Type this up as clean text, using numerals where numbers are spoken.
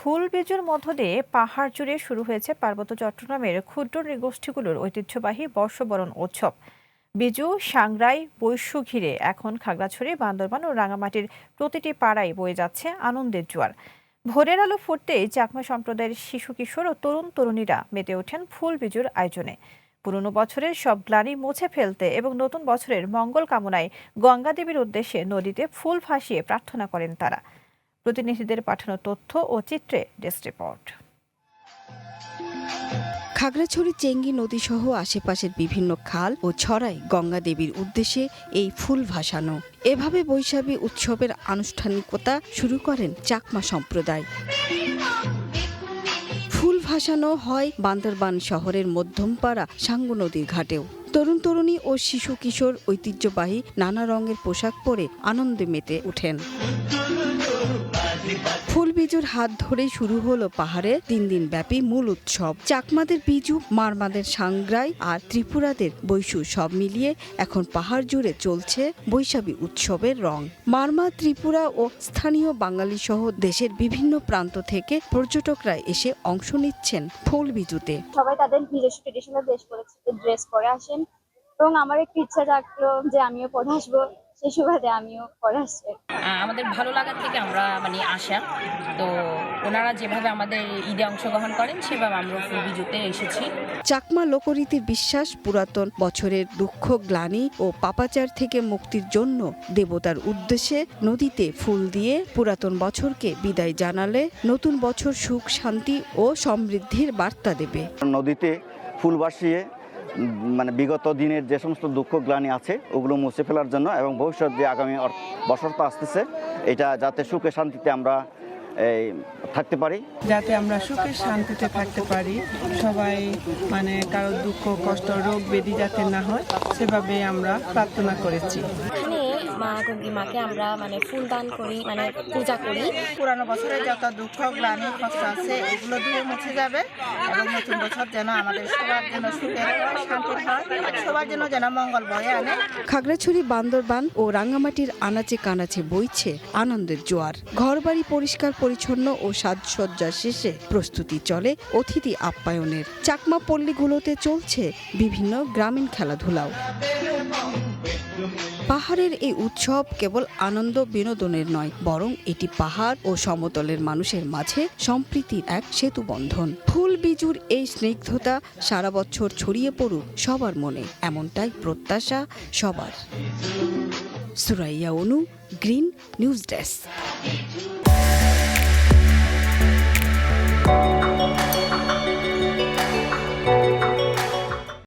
ফুলবিজুর মধ্য দিয়ে পাহাড় জুড়ে শুরু হয়েছে পার্বত্য চট্টগ্রামের ক্ষুদ্র নৃগোষ্ঠীগুলোর ঐতিহ্যবাহী বর্ষবরণ উৎসব। বিজু, সাংরাই, বৈশ্যু ঘিরে এখন খাগড়াছড়ি, বান্দরবান ও রাঙামাটির প্রতিটি পাড়ায় বয়ে যাচ্ছে আনন্দের জোয়ার। ভোরের আলো ফুটতেই চাকমা সম্প্রদায়ের শিশু কিশোর ও তরুণ তরুণীরা মেতে ওঠেন ফুলবিজুর আয়োজনে। পুরনো বছরের সব গ্লানি মুছে ফেলতে এবং নতুন বছরের মঙ্গল কামনায় গঙ্গা দেবীর উদ্দেশ্যে নদীতে ফুল ভাসিয়ে প্রার্থনা করেন তারা। প্রতিনিধিদের পাঠানো তথ্য ও চিত্রে ডেস্ক রিপোর্ট। খাগড়াছড়ি চেঙ্গি নদীসহ আশেপাশের বিভিন্ন খাল ও ছড়ায় গঙ্গা দেবীর উদ্দেশ্যে এই ফুল ভাসানো। এভাবে বৈশাখী উৎসবের আনুষ্ঠানিকতা শুরু করেন চাকমা সম্প্রদায়। ফুল ভাসানো হয় বান্দরবান শহরের মধ্যমপাড়া সাঙ্গু নদীর ঘাটেও। তরুণ তরুণী ও শিশু কিশোর ঐতিহ্যবাহী নানা রঙের পোশাক পরে আনন্দে মেতে ওঠেন। ফুলবিজুর হাত ধরে শুরু হলো পাহাড়ে 3 দিন ব্যাপী মূল উৎসব। চাকমাদের বিজু, মারমাদের সাংগ্রাই আর ত্রিপুরাদের বৈশু সব মিলিয়ে এখন পাহাড় জুড়ে চলছে বৈশাখী উৎসবের রং। মারমা, ত্রিপুরা ও স্থানীয় বাঙালি সহ দেশের বিভিন্ন প্রান্ত থেকে পর্যটকরা এসে অংশ নিচ্ছেন ফুলবিজুতে। সবাই তাদের নিজস্ব ট্রেডিশনাল ড্রেস পরে আসেন এবং আমার একটু ইচ্ছা থাকলো যে আমিও পরে আসবো, সেই সুবাদে আমিও পরে আসছি। আমাদের ভালো লাগা থেকে আমরা আসা, তো ওনারা যেভাবে আমাদের ঈদে অংশগ্রহণ করেন সেভাবে আমরা ফুলবিজুতে এসেছি। চাকমা লোকরীতির বিশ্বাস, পুরাতন বছরের দুঃখ, গ্লানি ও পাপাচার থেকে মুক্তির জন্য দেবতার উদ্দেশ্যে নদীতে ফুল দিয়ে পুরাতন বছরকে বিদায় জানালে নতুন বছর সুখ, শান্তি ও সমৃদ্ধির বার্তা দেবে। নদীতে ফুল ভাসিয়ে বিগত দিনের যে সমস্ত দুঃখ গ্লানি আছে ওগুলো মুছে ফেলার জন্য এবং ভবিষ্যৎ যে আগামী বছর তো আসতেছে, এটা যাতে সুখে শান্তিতে আমরা থাকতে পারি, যাতে আমরা সুখে শান্তিতে থাকতে পারি, সবাই কারো দুঃখ কষ্ট রোগ ব্যাধি যাতে না হয় সেভাবে আমরা প্রার্থনা করেছি। এখানে মা গঙ্গিমাকে আমরা ফুল দান করি, পূজা করি। পুরানো বছরে যত দুঃখ গ্লানি কষ্ট আছে এগুলো ধুয়ে মুছে যাবে এবং নতুন বছর যেন আমাদের সবার জন্য সুখের হয়, শান্তির হয়, সবার জন্য যেন মঙ্গল বয়ে আনে। খাগড়াছড়ি, বান্দরবান ও রাঙামাটির আনাচে কানাচে বইছে আনন্দের জোয়ার। ঘরবাড়ি পরিষ্কার পরিচ্ছন্ন ও সাজসজ্জা শেষে প্রস্তুতি চলে অতিথি আপ্যায়নের। চাকমা পল্লীগুলোতে চলছে বিভিন্ন গ্রামীণ খেলাধুলাও। পাহাড়ের এই উৎসব কেবল আনন্দ বিনোদনের নয়, বরং এটি পাহাড় ও সমতলের মানুষের মাঝে সম্প্রীতির এক সেতু বন্ধন। ফুলবিজুর এই স্নিগ্ধতা সারা বছর ছড়িয়ে পড়ুক সবার মনে, এমনটাই প্রত্যাশা সবার। সুরাইয়া অনু, গ্রিন নিউজ ডেস্ক।